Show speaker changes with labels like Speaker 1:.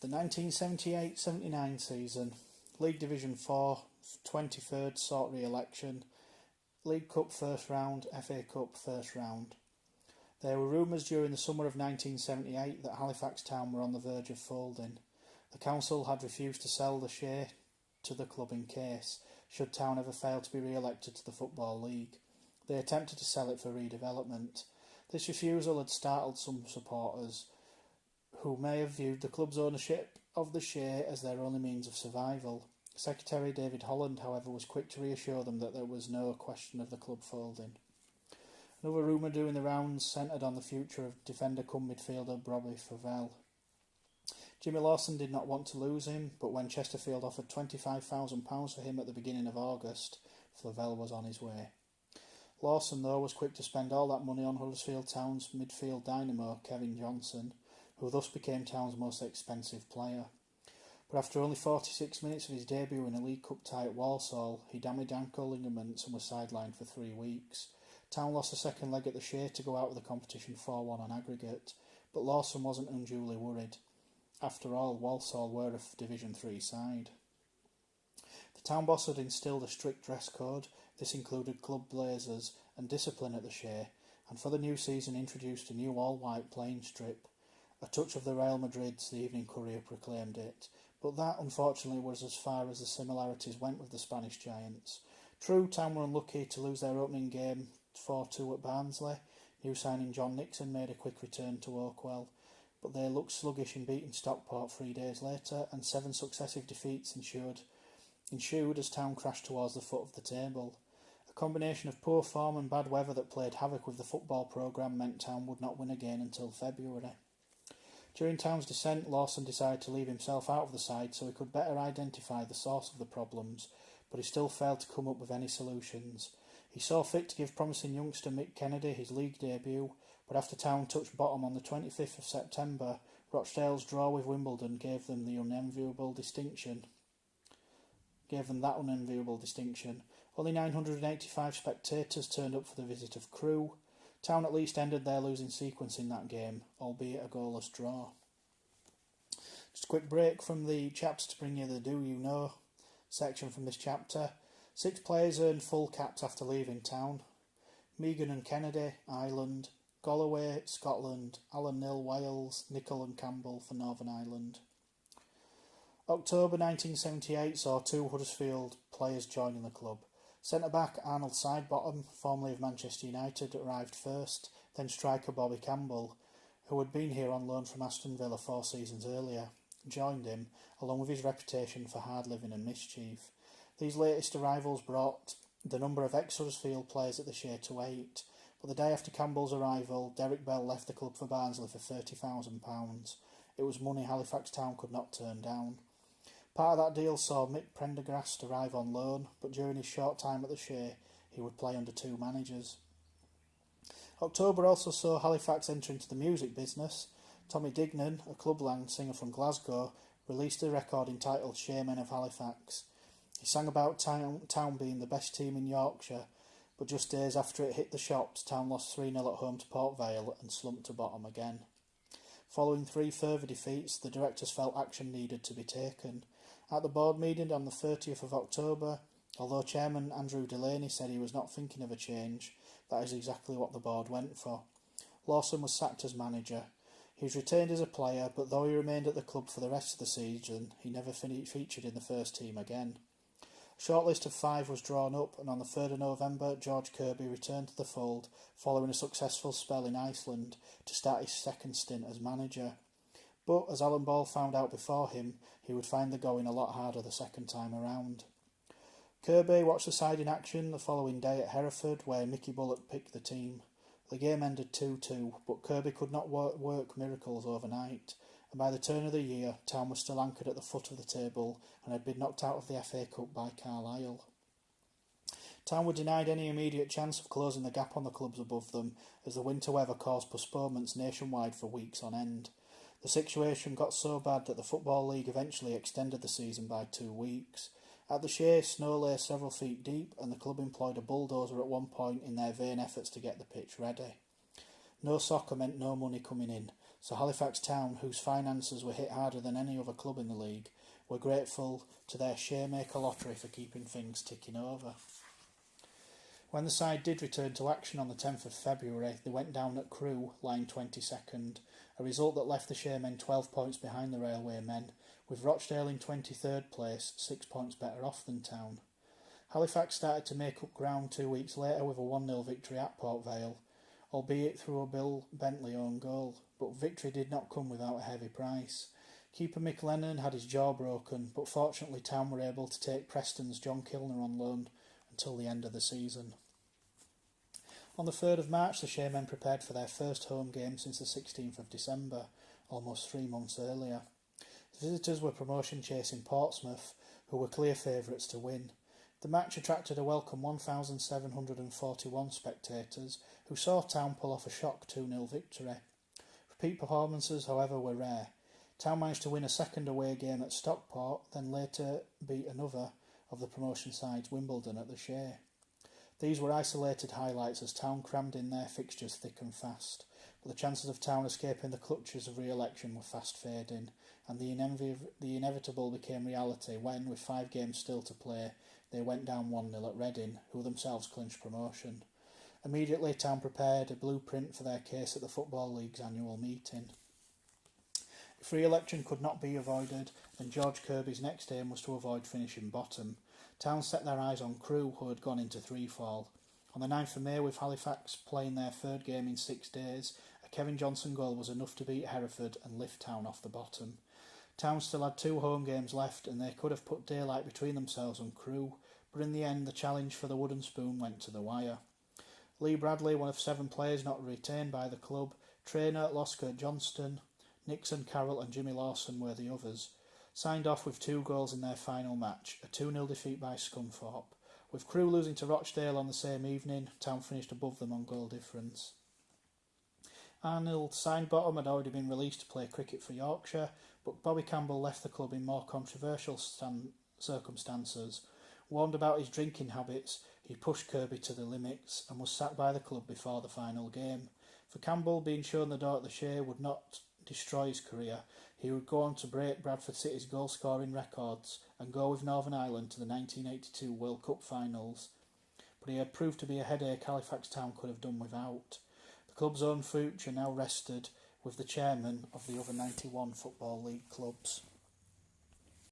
Speaker 1: The 1978-79 season, League Division 4, 23rd sought re-election, League Cup first round, FA Cup first round. There were rumours during the summer of 1978 that Halifax Town were on the verge of folding. The council had refused to sell the share to the club in case, should Town ever fail to be re-elected to the Football League. They attempted to sell it for redevelopment. This refusal had startled some supporters, who may have viewed the club's ownership of the share as their only means of survival. Secretary David Holland, however, was quick to reassure them that there was no question of the club folding. Another rumour doing the rounds centred on the future of defender cum midfielder Bobby Favell. Jimmy Lawson did not want to lose him, but when Chesterfield offered £25,000 for him at the beginning of August, Favell was on his way. Lawson, though, was quick to spend all that money on Huddersfield Town's midfield dynamo Kevin Johnson, who thus became Town's most expensive player. But after only 46 minutes of his debut in a League Cup tie at Walsall, he damaged ankle ligaments and was sidelined for 3 weeks. Town lost the second leg at the Shea to go out of the competition 4-1 on aggregate, but Lawson wasn't unduly worried. After all, Walsall were a Division 3 side. The Town boss had instilled a strict dress code. This included club blazers and discipline at the Shea, and for the new season introduced a new all-white playing strip. A touch of the Real Madrid's, the Evening Courier proclaimed it, but that unfortunately was as far as the similarities went with the Spanish giants. True, Town were unlucky to lose their opening game 4-2 at Barnsley. New signing John Nixon made a quick return to Oakwell, but they looked sluggish in beating Stockport 3 days later, and 7 successive defeats ensued as Town crashed towards the foot of the table. A combination of poor form and bad weather that played havoc with the football programme meant Town would not win again until February. During Town's descent, Lawson decided to leave himself out of the side so he could better identify the source of the problems, but he still failed to come up with any solutions. He saw fit to give promising youngster Mick Kennedy his league debut, but after Town touched bottom on the 25th of September, Rochdale's draw with Wimbledon gave them that unenviable distinction. Only 985 spectators turned up for the visit of Crewe. Town at least ended their losing sequence in that game, albeit a goalless draw. Just a quick break from the chapter to bring you the Do You Know section from this chapter. 6 players earned full caps after leaving Town. Megan and Kennedy, Ireland. Galloway, Scotland. Alan Nill, Wales. Nicol and Campbell for Northern Ireland. October 1978 saw 2 Huddersfield players joining the club. Centre-back Arnold Sidebottom, formerly of Manchester United, arrived first, then striker Bobby Campbell, who had been here on loan from Aston Villa 4 seasons earlier, joined him, along with his reputation for hard living and mischief. These latest arrivals brought the number of ex-Huddersfield players at the Shea to 8, but the day after Campbell's arrival, Derek Bell left the club for Barnsley for £30,000. It was money Halifax Town could not turn down. Part of that deal saw Mick Prendergast arrive on loan, but during his short time at the Shea, he would play under 2 managers. October also saw Halifax enter into the music business. Tommy Dignan, a clubland singer from Glasgow, released a record entitled Shaymen of Halifax. He sang about Town being the best team in Yorkshire, but just days after it hit the shops, Town lost 3-0 at home to Port Vale and slumped to bottom again. Following 3 further defeats, the directors felt action needed to be taken. At the board meeting on the 30th of October, although Chairman Andrew Delaney said he was not thinking of a change, that is exactly what the board went for. Lawson was sacked as manager. He was retained as a player, but though he remained at the club for the rest of the season, he never featured in the first team again. A short list of 5 was drawn up, and on the 3rd of November, George Kirby returned to the fold following a successful spell in Iceland to start his second stint as manager. But, as Alan Ball found out before him, he would find the going a lot harder the second time around. Kirby watched the side in action the following day at Hereford, where Mickey Bullock picked the team. The game ended 2-2, but Kirby could not work miracles overnight, and by the turn of the year, Town was still anchored at the foot of the table and had been knocked out of the FA Cup by Carlisle. Town were denied any immediate chance of closing the gap on the clubs above them, as the winter weather caused postponements nationwide for weeks on end. The situation got so bad that the Football League eventually extended the season by 2 weeks. At the Shea, snow lay several feet deep, and the club employed a bulldozer at one point in their vain efforts to get the pitch ready. No soccer meant no money coming in, so Halifax Town, whose finances were hit harder than any other club in the league, were grateful to their Shaymaker lottery for keeping things ticking over. When the side did return to action on the 10th of February, they went down at Crewe, lying 22nd, a result that left the Shaymen 12 points behind the Railway men, with Rochdale in 23rd place, 6 points better off than Town. Halifax started to make up ground 2 weeks later with a 1-0 victory at Port Vale, albeit through a Bill Bentley own goal, but victory did not come without a heavy price. Keeper Mick Lennon had his jaw broken, but fortunately Town were able to take Preston's John Kilner on loan until the end of the season. On the 3rd of March, the Shaymen prepared for their first home game since the 16th of December, almost 3 months earlier. The visitors were promotion-chasing Portsmouth, who were clear favourites to win. The match attracted a welcome 1,741 spectators, who saw Town pull off a shock 2-0 victory. Repeat performances, however, were rare. Town managed to win a second away game at Stockport, then later beat another of the promotion sides, Wimbledon, at the Shea. These were isolated highlights as Town crammed in their fixtures thick and fast, but the chances of Town escaping the clutches of re-election were fast fading, and the inevitable became reality when, with 5 games still to play, they went down 1-0 at Reading, who themselves clinched promotion. Immediately, Town prepared a blueprint for their case at the Football League's annual meeting. If re-election could not be avoided, then George Kirby's next aim was to avoid finishing bottom. Town set their eyes on Crewe, who had gone into freefall. On the 9th of May, with Halifax playing their 3rd game in 6 days, a Kevin Johnson goal was enough to beat Hereford and lift Town off the bottom. Town still had 2 home games left, and they could have put daylight between themselves and Crewe, but in the end the challenge for the wooden spoon went to the wire. Lee Bradley, one of 7 players not retained by the club, trainer Loskert Johnston, Nixon Carroll and Jimmy Lawson were the others, signed off with 2 goals in their final match, a 2-0 defeat by Scunthorpe. With Crewe losing to Rochdale on the same evening, Town finished above them on goal difference. Arnold Sidebottom had already been released to play cricket for Yorkshire, but Bobby Campbell left the club in more controversial circumstances. Warned about his drinking habits, he pushed Kirby to the limits and was sacked by the club before the final game. For Campbell, being shown the door at the Shea would not destroy his career. He would go on to break Bradford City's goal-scoring records and go with Northern Ireland to the 1982 World Cup finals. But he had proved to be a headache Halifax Town could have done without. The club's own future now rested with the chairman of the other 91 Football League clubs.